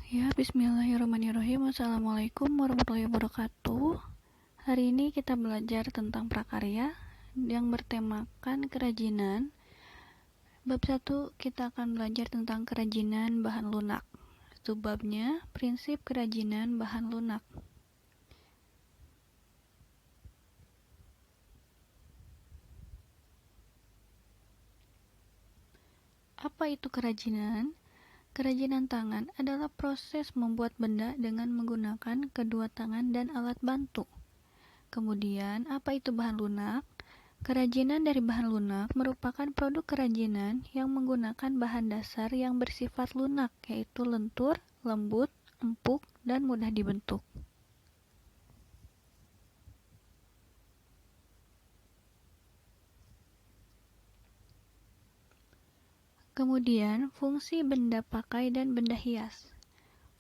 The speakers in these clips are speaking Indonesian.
Ya, bismillahirrahmanirrahim. Assalamualaikum warahmatullahi wabarakatuh. Hari ini kita belajar tentang prakarya yang bertemakan kerajinan. Bab 1 kita akan belajar tentang kerajinan bahan lunak. Subbabnya, prinsip kerajinan bahan lunak. Apa itu kerajinan? Kerajinan tangan adalah proses membuat benda dengan menggunakan kedua tangan dan alat bantu. Kemudian, apa itu bahan lunak? Kerajinan dari bahan lunak merupakan produk kerajinan yang menggunakan bahan dasar yang bersifat lunak, yaitu lentur, lembut, empuk, dan mudah dibentuk. Kemudian, fungsi benda pakai dan benda hias.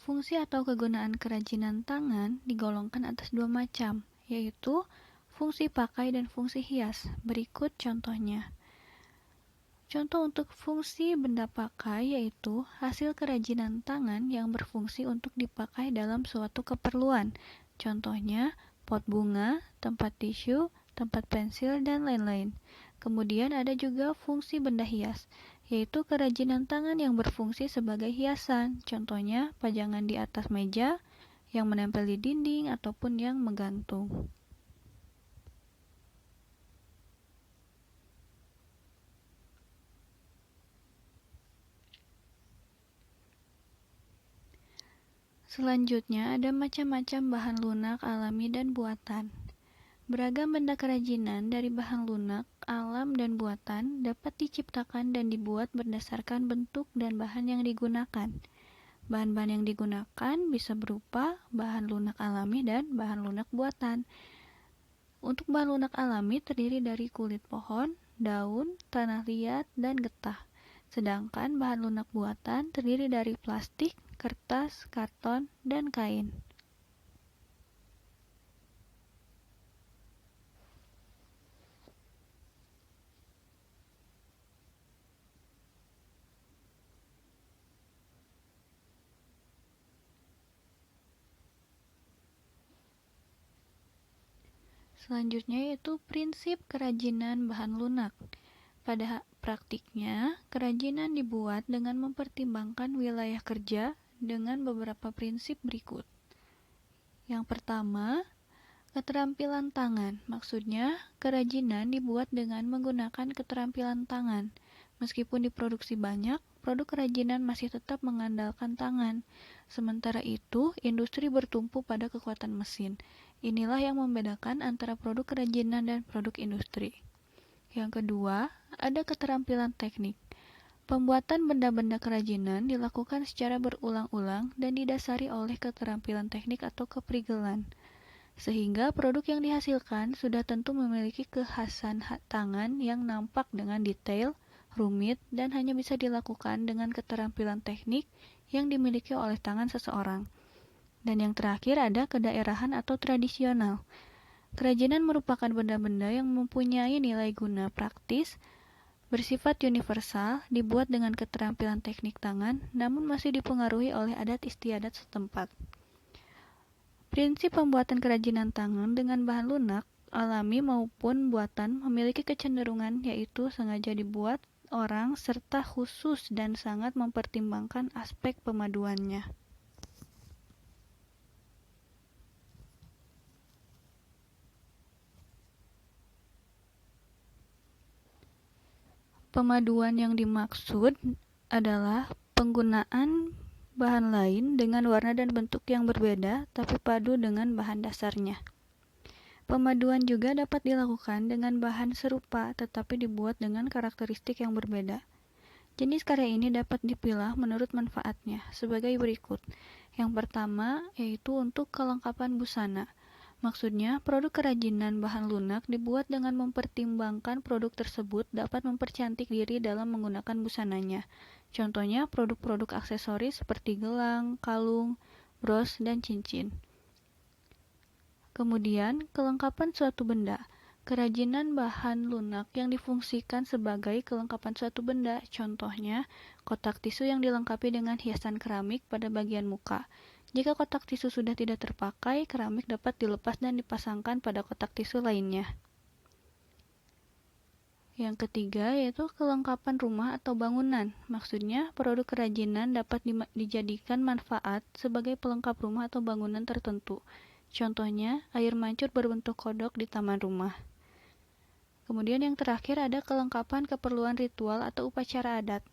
Fungsi atau kegunaan kerajinan tangan digolongkan atas dua macam, yaitu fungsi pakai dan fungsi hias. Berikut contohnya. Contoh untuk fungsi benda pakai yaitu hasil kerajinan tangan yang berfungsi untuk dipakai dalam suatu keperluan. Contohnya, pot bunga, tempat tisu, tempat pensil, dan lain-lain. Kemudian ada juga fungsi benda hias, yaitu kerajinan tangan yang berfungsi sebagai hiasan. Contohnya, pajangan di atas meja, yang menempel di dinding, ataupun yang menggantung. Selanjutnya, ada macam-macam bahan lunak alami dan buatan. Beragam benda kerajinan dari bahan lunak, alam, dan buatan dapat diciptakan dan dibuat berdasarkan bentuk dan bahan yang digunakan. Bahan-bahan yang digunakan bisa berupa bahan lunak alami dan bahan lunak buatan. Untuk bahan lunak alami terdiri dari kulit pohon, daun, tanah liat, dan getah. Sedangkan bahan lunak buatan terdiri dari plastik, kertas, karton, dan kain. Selanjutnya yaitu prinsip kerajinan bahan lunak. Pada praktiknya, kerajinan dibuat dengan mempertimbangkan wilayah kerja dengan beberapa prinsip berikut. Yang pertama, keterampilan tangan. Maksudnya, kerajinan dibuat dengan menggunakan keterampilan tangan. Meskipun diproduksi banyak, produk kerajinan masih tetap mengandalkan tangan. Sementara itu, industri bertumpu pada kekuatan mesin. Inilah yang membedakan antara produk kerajinan dan produk industri. Yang kedua, ada keterampilan teknik. Pembuatan benda-benda kerajinan dilakukan secara berulang-ulang dan didasari oleh keterampilan teknik atau keprigelan. Sehingga produk yang dihasilkan sudah tentu memiliki kekhasan tangan yang nampak dengan detail, rumit, dan hanya bisa dilakukan dengan keterampilan teknik yang dimiliki oleh tangan seseorang. Dan yang terakhir ada kedaerahan atau tradisional. Kerajinan merupakan benda-benda yang mempunyai nilai guna praktis, bersifat universal, dibuat dengan keterampilan teknik tangan, namun masih dipengaruhi oleh adat istiadat setempat. Prinsip pembuatan kerajinan tangan dengan bahan lunak, alami maupun buatan memiliki kecenderungan yaitu sengaja dibuat orang serta khusus dan sangat mempertimbangkan aspek pemaduannya. Pemaduan yang dimaksud adalah penggunaan bahan lain dengan warna dan bentuk yang berbeda tapi padu dengan bahan dasarnya. Pemaduan juga dapat dilakukan dengan bahan serupa tetapi dibuat dengan karakteristik yang berbeda. Jenis karya ini dapat dipilah menurut manfaatnya sebagai berikut. Yang pertama yaitu untuk kelengkapan busana. Maksudnya, produk kerajinan bahan lunak dibuat dengan mempertimbangkan produk tersebut dapat mempercantik diri dalam menggunakan busananya. Contohnya, produk-produk aksesoris seperti gelang, kalung, bros, dan cincin. Kemudian, kelengkapan suatu benda. Kerajinan bahan lunak yang difungsikan sebagai kelengkapan suatu benda, contohnya kotak tisu yang dilengkapi dengan hiasan keramik pada bagian muka. Jika kotak tisu sudah tidak terpakai, keramik dapat dilepas dan dipasangkan pada kotak tisu lainnya. Yang ketiga yaitu kelengkapan rumah atau bangunan. Maksudnya, produk kerajinan dapat dijadikan manfaat sebagai pelengkap rumah atau bangunan tertentu. Contohnya, air mancur berbentuk kodok di taman rumah. Kemudian yang terakhir ada kelengkapan keperluan ritual atau upacara adat.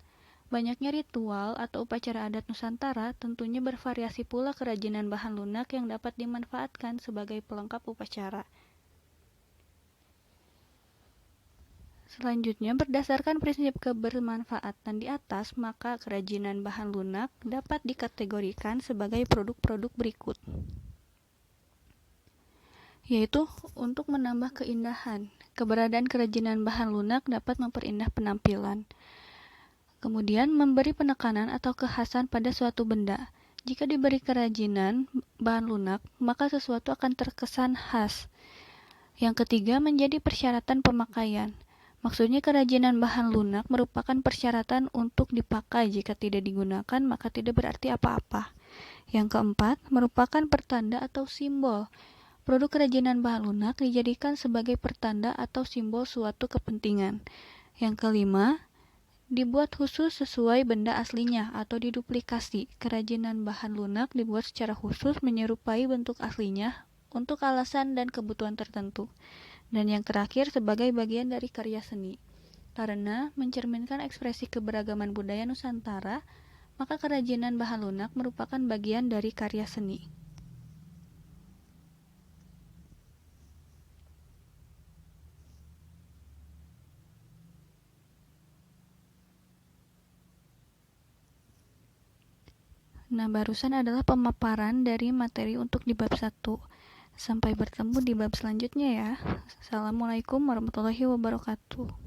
Banyaknya ritual atau upacara adat Nusantara tentunya bervariasi pula kerajinan bahan lunak yang dapat dimanfaatkan sebagai pelengkap upacara. Selanjutnya, berdasarkan prinsip kebermanfaatan di atas, maka kerajinan bahan lunak dapat dikategorikan sebagai produk-produk berikut. Yaitu untuk menambah keindahan. Keberadaan kerajinan bahan lunak dapat memperindah penampilan. Kemudian, memberi penekanan atau kekhasan pada suatu benda. Jika diberi kerajinan bahan lunak, maka sesuatu akan terkesan khas. Yang ketiga, menjadi persyaratan pemakaian. Maksudnya kerajinan bahan lunak merupakan persyaratan untuk dipakai. Jika tidak digunakan, maka tidak berarti apa-apa. Yang keempat, merupakan pertanda atau simbol. Produk kerajinan bahan lunak dijadikan sebagai pertanda atau simbol suatu kepentingan. Yang kelima, dibuat khusus sesuai benda aslinya atau diduplikasi. Kerajinan bahan lunak dibuat secara khusus menyerupai bentuk aslinya untuk alasan dan kebutuhan tertentu. Dan yang terakhir, sebagai bagian dari karya seni. Karena mencerminkan ekspresi keberagaman budaya Nusantara, maka kerajinan bahan lunak merupakan bagian dari karya seni. Nah, barusan adalah pemaparan dari materi untuk di bab 1. Sampai bertemu di bab selanjutnya ya. Assalamualaikum warahmatullahi wabarakatuh.